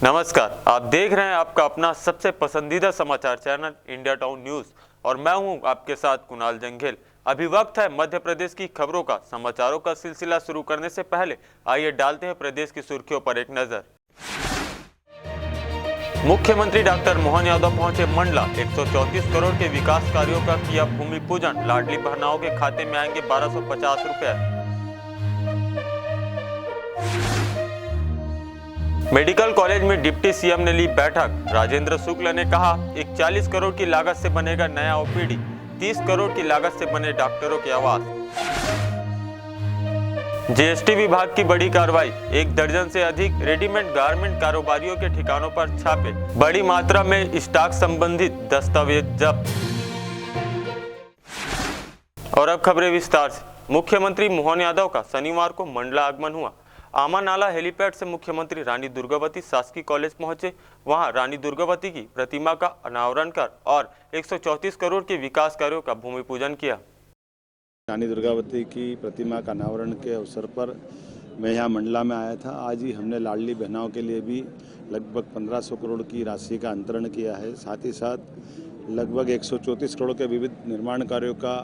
नमस्कार, आप देख रहे हैं आपका अपना सबसे पसंदीदा समाचार चैनल इंडिया टाउन न्यूज और मैं हूं आपके साथ कुणाल जंघेल। अभी वक्त है मध्य प्रदेश की खबरों का। समाचारों का सिलसिला शुरू करने से पहले आइए डालते हैं प्रदेश की सुर्खियों पर एक नजर। मुख्यमंत्री डॉक्टर मोहन यादव पहुंचे मंडला। 134 करोड़ के विकास कार्यों का किया भूमि पूजन। लाडली बहनाओं के खाते में आएंगे 1250 रुपए। मेडिकल कॉलेज में डिप्टी सीएम ने ली बैठक। राजेंद्र शुक्ल ने कहा 41 करोड़ की लागत से बनेगा नया ओपीडी, 30 करोड़ की लागत से बने डॉक्टरों के आवास। जीएसटी विभाग की बड़ी कार्रवाई। 1 दर्जन से अधिक रेडीमेड गारमेंट कारोबारियों के ठिकानों पर छापे। बड़ी मात्रा में स्टॉक संबंधित दस्तावेज जब्त। और अब खबरें विस्तार से। मुख्यमंत्री मोहन यादव का शनिवार को मंडला आगमन हुआ। आमा नाला हेलीपैड से मुख्यमंत्री रानी दुर्गावती शासकीय कॉलेज पहुंचे। वहां रानी दुर्गावती की प्रतिमा का अनावरण कर और 134 करोड़ के विकास कार्यों का भूमि पूजन किया। रानी दुर्गावती की प्रतिमा का अनावरण के अवसर पर मैं यहाँ मंडला में आया था। आज ही हमने लाडली बहनाओं के लिए भी लगभग 1500 करोड़ की राशि का अंतरण किया है। साथ ही साथ लगभग 134 करोड़ के विविध निर्माण कार्यों का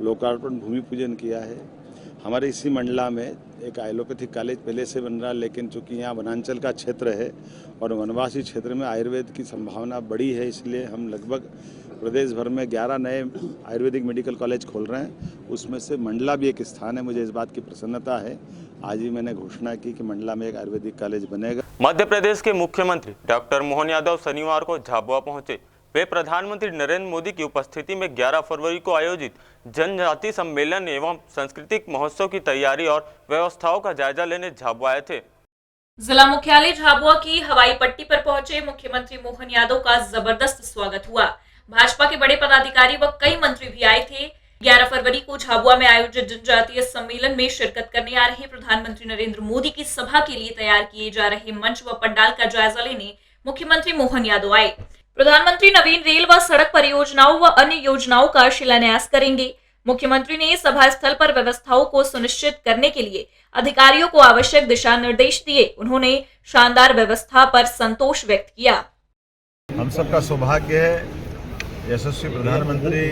लोकार्पण भूमि पूजन किया है। हमारे इसी मंडला में एक एलोपैथिक कॉलेज पहले से बन रहा है, लेकिन चूंकि यहाँ वनांचल का क्षेत्र है और वनवासी क्षेत्र में आयुर्वेद की संभावना बड़ी है, इसलिए हम लगभग प्रदेश भर में 11 नए आयुर्वेदिक मेडिकल कॉलेज खोल रहे हैं। उसमें से मंडला भी एक स्थान है। मुझे इस बात की प्रसन्नता है, आज ही मैंने घोषणा की कि मंडला में एक आयुर्वेदिक कॉलेज बनेगा। मध्य प्रदेश के मुख्यमंत्री डॉक्टर मोहन यादव शनिवार को झाबुआ पहुंचे। वे प्रधानमंत्री नरेंद्र मोदी की उपस्थिति में 11 फरवरी को आयोजित जनजाति सम्मेलन एवं सांस्कृतिक महोत्सव की तैयारी और व्यवस्थाओं का जायजा लेने झाबुआ आए थे। जिला मुख्यालय झाबुआ की हवाई पट्टी पर पहुंचे मुख्यमंत्री मोहन यादव का जबरदस्त स्वागत हुआ। भाजपा के बड़े पदाधिकारी व कई मंत्री भी आए थे। 11 फरवरी को झाबुआ में आयोजित जनजातीय सम्मेलन में शिरकत करने आ रहे प्रधानमंत्री नरेंद्र मोदी की सभा के लिए तैयार किए जा रहे मंच व पंडाल का जायजा लेने मुख्यमंत्री मोहन यादव आए। प्रधानमंत्री नवीन रेल व सड़क परियोजनाओं व अन्य योजनाओं का शिलान्यास करेंगे। मुख्यमंत्री ने सभा स्थल पर व्यवस्थाओं को सुनिश्चित करने के लिए अधिकारियों को आवश्यक दिशा निर्देश दिए। उन्होंने शानदार व्यवस्था पर संतोष व्यक्त किया। हम सबका सौभाग्य है, यशस्वी प्रधानमंत्री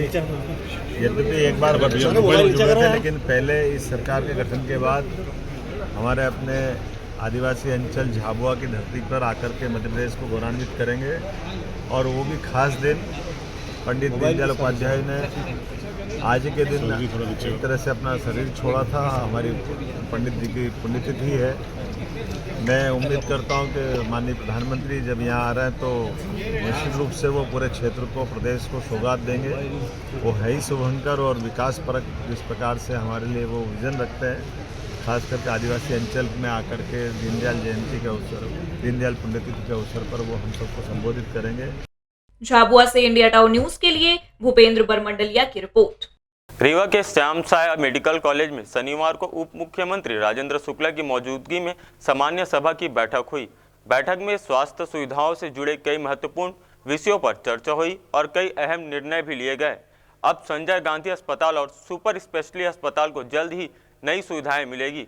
यद्यपि एक बार वर्षों जुड़े थे, लेकिन पहले इस सरकार के गठन के बाद हमारे अपने आदिवासी अंचल झाबुआ की धरती पर आकर के मध्य प्रदेश को गौरवान्वित करेंगे। और वो भी खास दिन पंडित दीनदयाल उपाध्याय ने आज के दिन एक तरह से अपना शरीर छोड़ा था। हमारी पंडित जी की पुण्यतिथि है। मैं उम्मीद करता हूं कि माननीय प्रधानमंत्री जब यहाँ आ रहे हैं तो निश्चित रूप से वो पूरे क्षेत्र को, प्रदेश को सौगात देंगे। वो है ही शुभंकर और विकास परक, जिस प्रकार से हमारे लिए वो विजन रखते हैं, खास करके आदिवासी अंचल में आकर के दीनदयाल जयंती के अवसर, दीनदयाल पुण्यतिथि के अवसर पर वो हम सबको संबोधित करेंगे। झाबुआ से इंडिया टाउन न्यूज के लिए भूपेंद्र बरमंडलिया की रिपोर्ट। रीवा के श्याम साय मेडिकल कॉलेज में शनिवार को उप मुख्यमंत्री राजेंद्र शुक्ला की मौजूदगी में सामान्य सभा की बैठक हुई। बैठक में स्वास्थ्य सुविधाओं से जुड़े कई महत्वपूर्ण विषयों पर चर्चा हुई और कई अहम निर्णय भी लिए गए। अब संजय गांधी अस्पताल और सुपर स्पेशलिटी अस्पताल को जल्द ही नई सुविधाएं मिलेगी।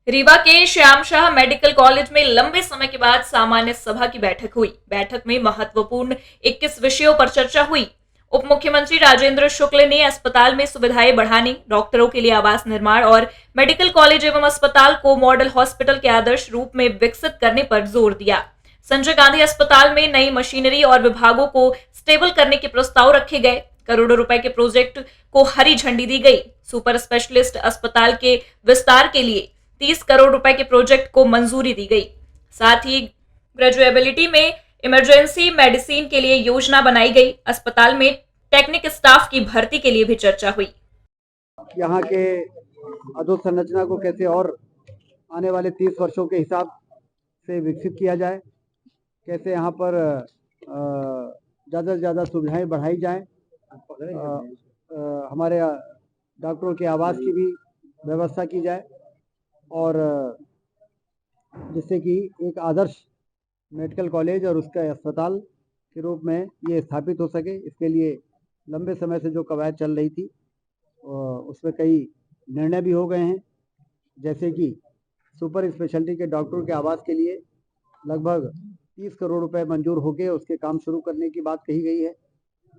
रीवा के श्याम शाह मेडिकल कॉलेज में लंबे समय के बाद सामान्य सभा की बैठक हुई। बैठक में महत्वपूर्ण 21 विषयों पर चर्चा हुई। उप मुख्यमंत्री राजेंद्र शुक्ल ने अस्पताल में सुविधाएं बढ़ाने, डॉक्टरों के लिए आवास निर्माण और मेडिकल कॉलेज एवं अस्पताल को मॉडल हॉस्पिटल के आदर्श रूप में विकसित करने पर जोर दिया। संजय गांधी अस्पताल में नई मशीनरी और विभागों को स्टेबल करने के प्रस्ताव रखे गए। करोड़ों रुपए के प्रोजेक्ट को हरी झंडी दी गई। सुपर स्पेशलिस्ट अस्पताल के विस्तार के लिए 30 करोड़ रुपए के प्रोजेक्ट को मंजूरी दी गई। साथ ही ग्रेजुएबिलिटी में इमरजेंसी मेडिसिन के लिए योजना बनाई गई। अस्पताल में टेक्निक स्टाफ की भर्ती के लिए भी चर्चा हुई। यहाँ के अधोसंरचना को कैसे और आने वाले 30 वर्षों के हिसाब से विकसित किया जाए, कैसे यहाँ पर ज़्यादा से ज़्यादा सुविधाएं बढ़ाई जाएं, हमारे डॉक्टरों के आवास की भी व्यवस्था की जाए और जिससे कि एक आदर्श मेडिकल कॉलेज और उसका अस्पताल के रूप में ये स्थापित हो सके। इसके लिए लंबे समय से जो कवायद चल रही थी उसमें कई निर्णय भी हो गए हैं, जैसे कि सुपर स्पेशलिटी के डॉक्टरों के आवास के लिए लगभग 30 करोड़ रुपए मंजूर हो गए, उसके काम शुरू करने की बात कही गई है।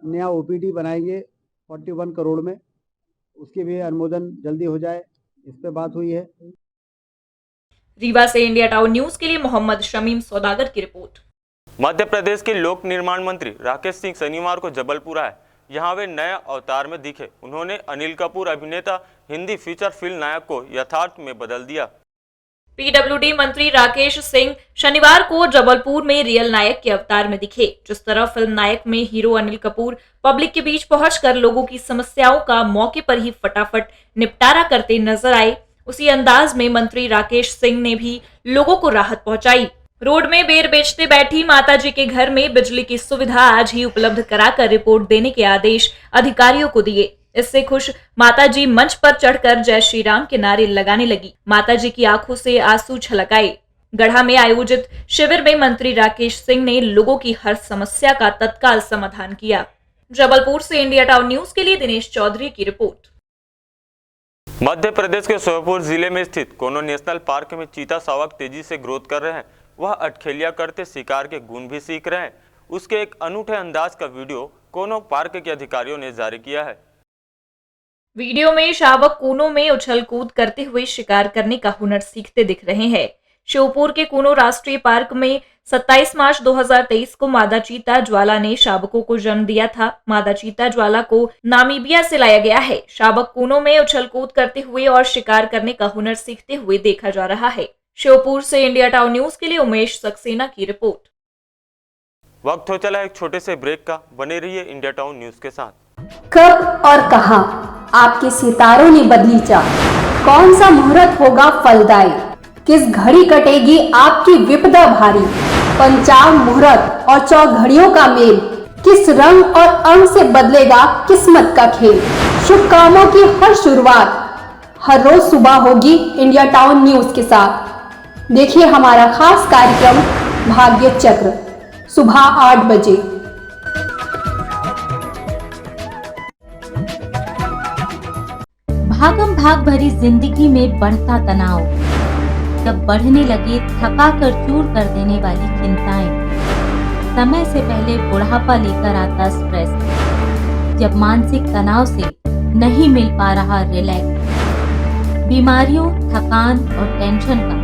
नया ओपीडी बनाएंगे 41 करोड़ में, उसके भी अनुमोदन जल्दी हो जाए, इस पे बात हुई है। रीवा से इंडिया टाउन न्यूज के लिए मोहम्मद शमीम सौदागर की रिपोर्ट। मध्य प्रदेश के लोक निर्माण मंत्री राकेश सिंह शनिवार को जबलपुर आए। यहाँ वे नए अवतार में दिखे। उन्होंने अनिल कपूर अभिनेता हिंदी फीचर फिल्म नायक को यथार्थ में बदल दिया। पीडब्ल्यूडी मंत्री राकेश सिंह शनिवार को जबलपुर में रियल नायक के अवतार में दिखे। जिस तरह फिल्म नायक में हीरो अनिल कपूर पब्लिक के बीच पहुंचकर लोगों की समस्याओं का मौके पर ही फटाफट निपटारा करते नजर आए, उसी अंदाज में मंत्री राकेश सिंह ने भी लोगों को राहत पहुंचाई। रोड में बेर बेचते बैठी माताजी के घर में बिजली की सुविधा आज ही उपलब्ध कराकर रिपोर्ट देने के आदेश अधिकारियों को दिए। इससे खुश माताजी मंच पर चढ़कर जय श्री राम के नारे लगाने लगी। माताजी की आंखों से आंसू छलक आए। गढ़ा में आयोजित शिविर में मंत्री राकेश सिंह ने लोगों की हर समस्या का तत्काल समाधान किया। जबलपुर से इंडिया टाउन न्यूज के लिए दिनेश चौधरी की रिपोर्ट। मध्य प्रदेश के श्योपुर जिले में स्थित कोनो नेशनल पार्क में चीता शावक तेजी से ग्रोथ कर रहे हैं। वह अटखेलिया करते शिकार के गुण भी सीख रहे हैं। उसके एक अनूठे अंदाज का वीडियो कोनो पार्क के अधिकारियों ने जारी किया है। वीडियो में शावक कोनों में उछल कूद करते हुए शिकार करने का हुनर सीखते दिख रहे हैं। श्योपुर के कोनो राष्ट्रीय पार्क में 27 मार्च 2023 को मादा चीता ज्वाला ने शावकों को जन्म दिया था। मादा चीता ज्वाला को नामीबिया से लाया गया है। शावक कोनों में उछल कूद करते हुए और शिकार करने का हुनर सीखते हुए देखा जा रहा है। श्योपुर से इंडिया टाउन न्यूज के लिए उमेश सक्सेना की रिपोर्ट। वक्त हो चला एक छोटे से ब्रेक का। बने रहिए इंडिया टाउन न्यूज के साथ। कब और कहां आपके सितारों ने बदली चाल, कौन सा मुहूर्त होगा फलदायी, किस घड़ी कटेगी आपकी विपदा भारी, पंचांग मुहूर्त और चौघड़ियों का मेल, किस रंग और अंग से बदलेगा किस्मत का खेल। शुभ कामों की हर शुरुआत हर रोज सुबह होगी इंडिया टाउन न्यूज के साथ। देखिए हमारा खास कार्यक्रम भाग्य चक्र सुबह 8 बजे। भागम भाग भरी जिंदगी में बढ़ता तनाव, जब बढ़ने लगे थका कर चूर कर देने वाली चिंताएं, समय से पहले बुढ़ापा लेकर आता स्ट्रेस, जब मानसिक तनाव से नहीं मिल पा रहा रिलैक्स, बीमारियों, थकान और टेंशन का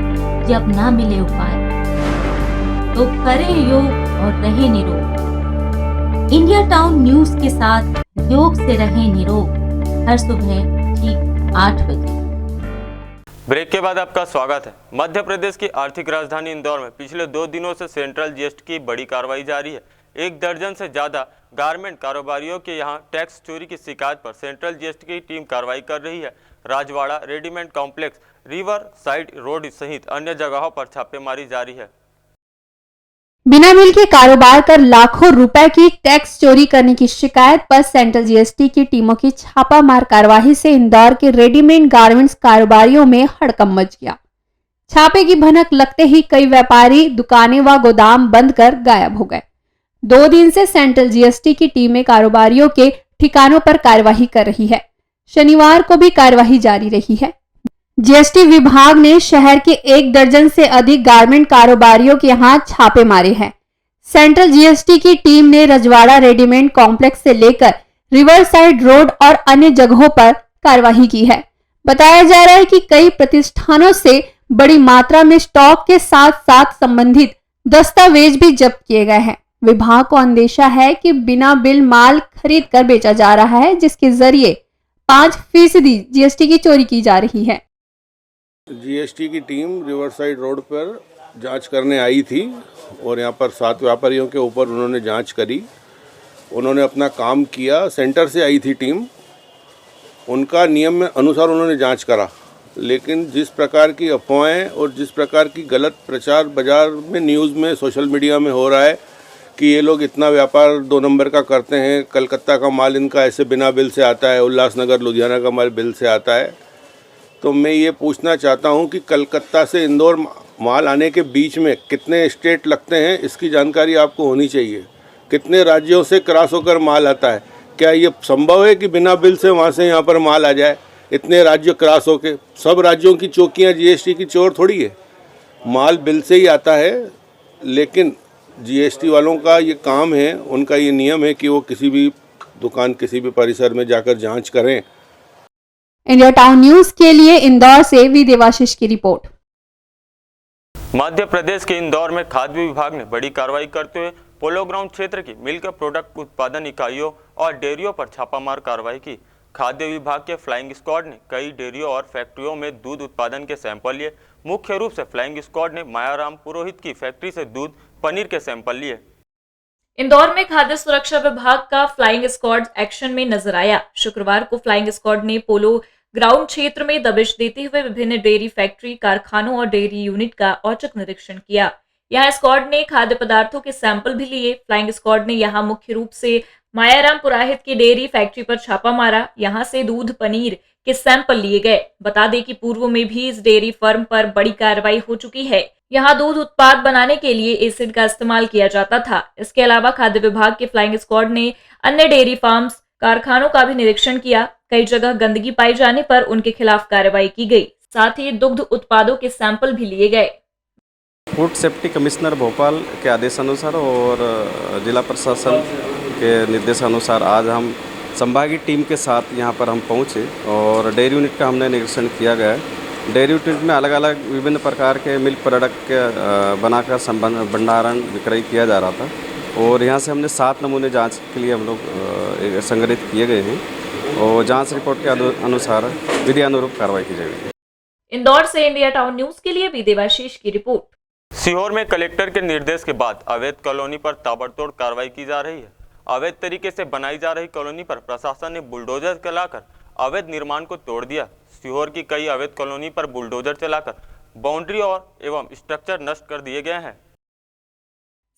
जब ना मिले उपाय, तो करें योग और रहें निरोग। इंडिया टाउन न्यूज के साथ योग से रहें निरोग, हर सुबह ठीक 8 बजे। ब्रेक के बाद आपका स्वागत है। मध्य प्रदेश की आर्थिक राजधानी इंदौर में पिछले 2 दिनों से सेंट्रल जीएसटी की बड़ी कार्रवाई जारी है। 1 दर्जन से ज्यादा गारमेंट कारोबारियों के यहां टैक्स चोरी की शिकायत पर सेंट्रल जीएसटी की टीम कार्रवाई कर रही है। Rajwada, readymade complex, river side road सहित अन्य जगहों पर छापेमारी जारी है। बिना बिल के कारोबार कर लाखों रुपए की टैक्स चोरी करने की शिकायत पर सेंट्रल जीएसटी की टीमों की छापामार कार्रवाई से इंदौर के रेडीमेड गारमेंट्स कारोबारियों में हड़कंप मच गया। छापे की भनक लगते ही कई व्यापारी दुकानें व गोदाम बंद कर गायब हो गए। 2 दिन से सेंट्रल जीएसटी की टीमें कारोबारियों के ठिकानों पर कार्यवाही कर रही है। शनिवार को भी कार्यवाही जारी रही है। जीएसटी विभाग ने शहर के 1 दर्जन से अधिक गारमेंट कारोबारियों के यहां छापे मारे हैं। सेंट्रल जीएसटी की टीम ने रजवाड़ा रेडीमेड कॉम्प्लेक्स से लेकर रिवर साइड रोड और अन्य जगहों पर कार्यवाही की है। बताया जा रहा है कि कई प्रतिष्ठानों से बड़ी मात्रा में स्टॉक के साथ साथ संबंधित दस्तावेज भी जब्त किए गए हैं। विभाग को अंदेशा है कि बिना बिल माल खरीद कर बेचा जा रहा है, जिसके जरिए 5% जीएसटी की चोरी की जा रही है। जीएसटी की टीम रिवर साइड रोड पर जांच करने आई थी और यहाँ पर 7 व्यापारियों के ऊपर उन्होंने जांच करी। उन्होंने अपना काम किया। सेंटर से आई थी टीम, उनका नियम में अनुसार उन्होंने जांच करा, लेकिन जिस प्रकार की अफवाहें और जिस प्रकार की गलत प्रचार बाजार में, न्यूज़ में, सोशल मीडिया में हो रहा है कि ये लोग इतना व्यापार 2 नंबर का करते हैं, कलकत्ता का माल इनका ऐसे बिना बिल से आता है, उल्लासनगर लुधियाना का माल बिल से आता है। तो मैं ये पूछना चाहता हूँ कि कलकत्ता से इंदौर माल आने के बीच में कितने स्टेट लगते हैं, इसकी जानकारी आपको होनी चाहिए। कितने राज्यों से क्रॉस होकर माल आता है? क्या ये संभव है कि बिना बिल से वहाँ से यहाँ पर माल आ जाए? इतने राज्य क्रॉस होके, सब राज्यों की चौकियाँ जीएसटी की चोर थोड़ी है। माल बिल से ही आता है, लेकिन जीएसटी वालों का ये काम है, उनका ये नियम है कि वो किसी भी दुकान, किसी भी परिसर में जाकर जांच करें। इंडिया टाउन न्यूज के लिए इंदौर से वी देवाशीष की रिपोर्ट। मध्य प्रदेश के इंदौर में खाद्य विभाग ने बड़ी कार्रवाई करते हुए पोलो ग्राउंड क्षेत्र की मिल्क प्रोडक्ट उत्पादन इकाइयों और डेयरियों पर छापामार कार्रवाई की। खाद्य विभाग के फ्लाइंग स्क्वाड ने कई डेयरियों और फैक्ट्रियों में दूध उत्पादन के सैंपल लिए। मुख्य रूप से फ्लाइंग स्क्वाड ने मायाराम पुरोहित की फैक्ट्री से दूध, पनीर के सैंपल लिए। इंदौर में खाद्य सुरक्षा विभाग का फ्लाइंग स्क्वाड एक्शन में नजर आया। शुक्रवार को फ्लाइंग स्क्वाड ने पोलो ग्राउंड क्षेत्र में दबिश देते हुए विभिन्न डेयरी फैक्ट्री, कारखानों और डेयरी यूनिट का औचक निरीक्षण किया। यहां स्क्वाड ने खाद्य पदार्थों के सैंपल भी लिए। फ्लाइंग स्क्वाड ने यहां मुख्य रूप से मायाराम पुरोहित की डेयरी फैक्ट्री पर छापा मारा। यहां से दूध, पनीर के सैंपल लिए गए। बता दें कि पूर्व में भी इस डेयरी फर्म पर बड़ी कार्रवाई हो चुकी है। यहां दूध उत्पाद बनाने के लिए एसिड का इस्तेमाल किया जाता था। इसके अलावा खाद्य विभाग के फ्लाइंग स्क्वाड ने अन्य डेयरी फार्म्स, कारखानों का भी निरीक्षण किया। कई जगह गंदगी पाए जाने पर उनके खिलाफ कार्रवाई की गई। साथ ही दुग्ध उत्पादों के सैंपल भी लिए गए। फूड सेफ्टी कमिश्नर भोपाल के आदेशानुसार और जिला प्रशासन के निर्देशानुसार आज हम संभागीय टीम के साथ यहाँ पर हम पहुँचे और डेयरी यूनिट का हमने निरीक्षण किया गया है। डेयरी यूनिट में अलग अलग विभिन्न प्रकार के मिल्क प्रोडक्ट के बनाकर भंडारण विक्रय किया जा रहा था और यहाँ से हमने 7 नमूने जांच के लिए हम लोग संग्रहित किए गए हैं और जांच रिपोर्ट के अनुसार विधि अनुरूप कार्रवाई की जाएगी। इंदौर से इंडिया टाउन न्यूज के लिए वी देवाशीष की रिपोर्ट। सीहोर में कलेक्टर के निर्देश के बाद अवैध कॉलोनी पर ताबड़तोड़ कार्रवाई की जा रही है। अवैध तरीके से बनाई जा रही कॉलोनी पर प्रशासन ने बुलडोजर चलाकर अवैध निर्माण को तोड़ दिया। सीहोर की कई अवैध कॉलोनी पर बुलडोजर चलाकर बाउंड्री और एवं स्ट्रक्चर नष्ट कर दिए गए हैं।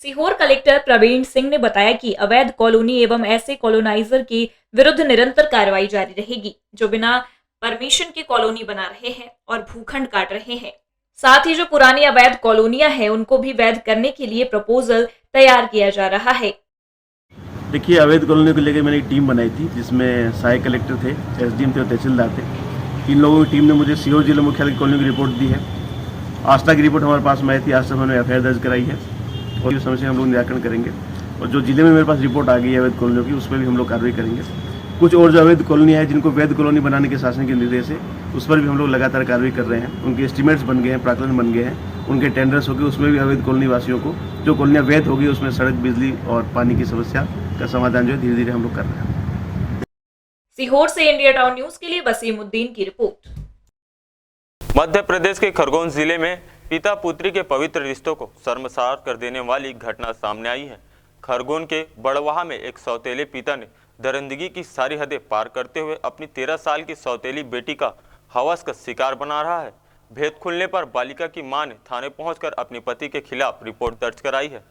सीहोर कलेक्टर प्रवीण सिंह ने बताया कि अवैध कॉलोनी एवं ऐसे कॉलोनाइजर के विरुद्ध निरंतर कार्रवाई जारी रहेगी जो बिना परमिशन के कॉलोनी बना रहे हैं और भूखंड काट रहे हैं। साथ ही जो पुरानी अवैध कॉलोनियां हैं उनको भी वैध करने के लिए प्रपोजल तैयार किया जा रहा है। देखिए, अवैध कॉलोनी को लेकर मैंने एक टीम बनाई थी जिसमें सहायक कलेक्टर थे, एसडीएम थे और तहसीलदार थे। 3 लोगों की टीम ने मुझे सीहोर जिला मुख्यालय की कॉलोनी की रिपोर्ट दी है। आस्था की रिपोर्ट हमारे पास में आई थी। आज तक हमने एफआईआर दर्ज कराई है और इस समस्या हम लोग निराकरण करेंगे। और जो जिले में मेरे पास रिपोर्ट आ गई है अवैध कॉलोनियों की, उस पर भी हम लोग कार्रवाई करेंगे। कुछ और जो अवैध कॉलोनियाँ हैं जिनको वैध कॉलोनी बनाने के शासन के निर्देश है, उस पर भी हम लोग लगातार कार्रवाई कर रहे हैं। उनके एस्टीमेट्स बन गए हैं, प्राकलन बन गए हैं, उनके टेंडर्स हो गए। उसमें भी अवैध कॉलोनी वासियों को जो कॉलोनियाँ वैध होगी उसमें सड़क, बिजली और पानी की समस्या का समाधान जो है धीरे धीरे हम लोग कर रहे हैं। सीहोर से इंडिया टाउन न्यूज के लिए वसीमुद्दीन की रिपोर्ट। मध्य प्रदेश के खरगोन जिले में पिता पुत्री के पवित्र रिश्तों को शर्मसार कर देने वाली घटना सामने आई है। खरगोन के बड़वाहा में एक सौतेले पिता ने दरिंदगी की सारी हदें पार करते हुए अपनी 13 साल की सौतेली बेटी का हवस का शिकार बना रहा है। भेद खुलने पर बालिका की मां ने थाने पहुंचकर अपने पति के खिलाफ रिपोर्ट दर्ज कराई है।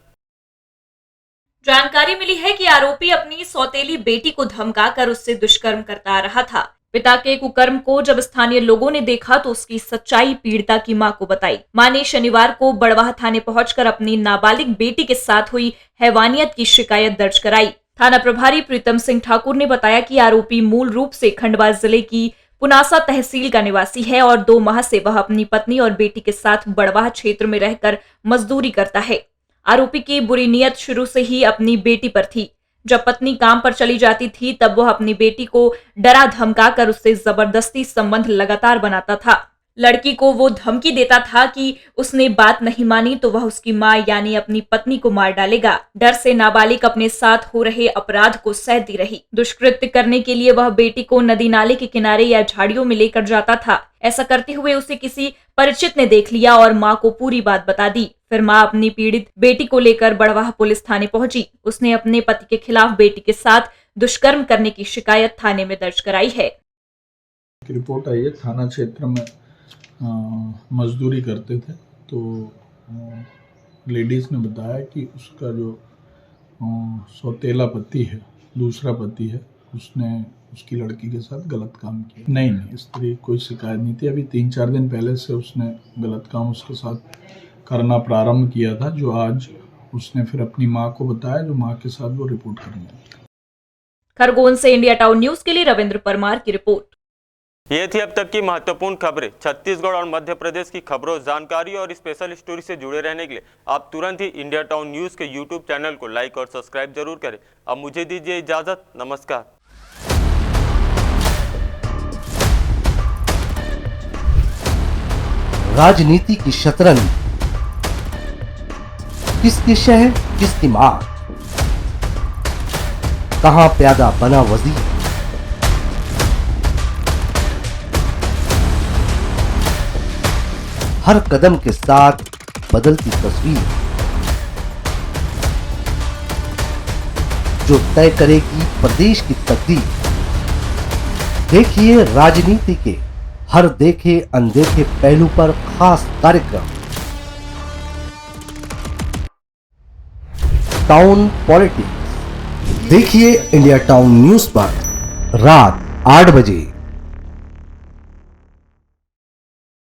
जानकारी मिली है कि आरोपी अपनी सौतेली बेटी को धमकाकर उससे दुष्कर्म करता आ रहा था। पिता के कुकर्म को जब स्थानीय लोगों ने देखा तो उसकी सच्चाई पीड़िता की मां को बताई। मां ने शनिवार को बड़वाह थाने पहुंचकर अपनी नाबालिग बेटी के साथ हुई हैवानियत की शिकायत दर्ज कराई। थाना प्रभारी प्रीतम सिंह ठाकुर ने बताया कि आरोपी मूल रूप से खंडवा जिले की पुनासा तहसील का निवासी है और 2 माह से वह अपनी पत्नी और बेटी के साथ बड़वाह क्षेत्र में रहकर मजदूरी करता है। आरोपी की बुरी नीयत शुरू से ही अपनी बेटी पर थी। जब पत्नी काम पर चली जाती थी तब वह अपनी बेटी को डरा धमकाकर उससे जबरदस्ती संबंध लगातार बनाता था। लड़की को वो धमकी देता था कि उसने बात नहीं मानी तो वह उसकी मां यानी अपनी पत्नी को मार डालेगा। डर से नाबालिग अपने साथ हो रहे अपराध को सहती रही। दुष्कृत्य करने के लिए वह बेटी को नदी नाले के किनारे या झाड़ियों में लेकर जाता था। ऐसा करते हुए उसे किसी परिचित ने देख लिया और मां को पूरी बात बता दी। फिर मां अपनी पीड़ित बेटी को लेकर बड़वाह पुलिस थाने पहुंची। उसने अपने पति के खिलाफ बेटी के साथ दुष्कर्म करने की शिकायत थाने में दर्ज कराई है। रिपोर्ट आई है, थाना क्षेत्र में मजदूरी करते थे तो लेडीज़ ने बताया कि उसका जो सौतेला पति है, दूसरा पति है, उसने उसकी लड़की के साथ गलत काम किया। नहीं, इस तरह कोई शिकायत नहीं थी। अभी 3-4 दिन पहले से उसने गलत काम उसके साथ करना प्रारंभ किया था, जो आज उसने फिर अपनी माँ को बताया, जो माँ के साथ वो रिपोर्ट करने आई। खरगोन से इंडिया टाउन न्यूज के लिए रविंद्र परमार की रिपोर्ट। ये थी अब तक की महत्वपूर्ण खबरें। छत्तीसगढ़ और मध्य प्रदेश की खबरों, जानकारी और स्पेशल स्टोरी से जुड़े रहने के लिए आप तुरंत ही इंडिया टाउन न्यूज के यूट्यूब चैनल को लाइक और सब्सक्राइब जरूर करें। अब मुझे दीजिए इजाजत। नमस्कार। राजनीति की शतरंज, किसके शहर किसकी मार, कहां प्यादा बना वजीर, हर कदम के साथ बदलती तस्वीर जो तय करेगी प्रदेश की तकदीर। देखिए राजनीति के हर देखे अनदेखे पहलू पर खास कार्यक्रम टाउन पॉलिटिक्स। देखिए इंडिया टाउन न्यूज पर रात 8 बजे।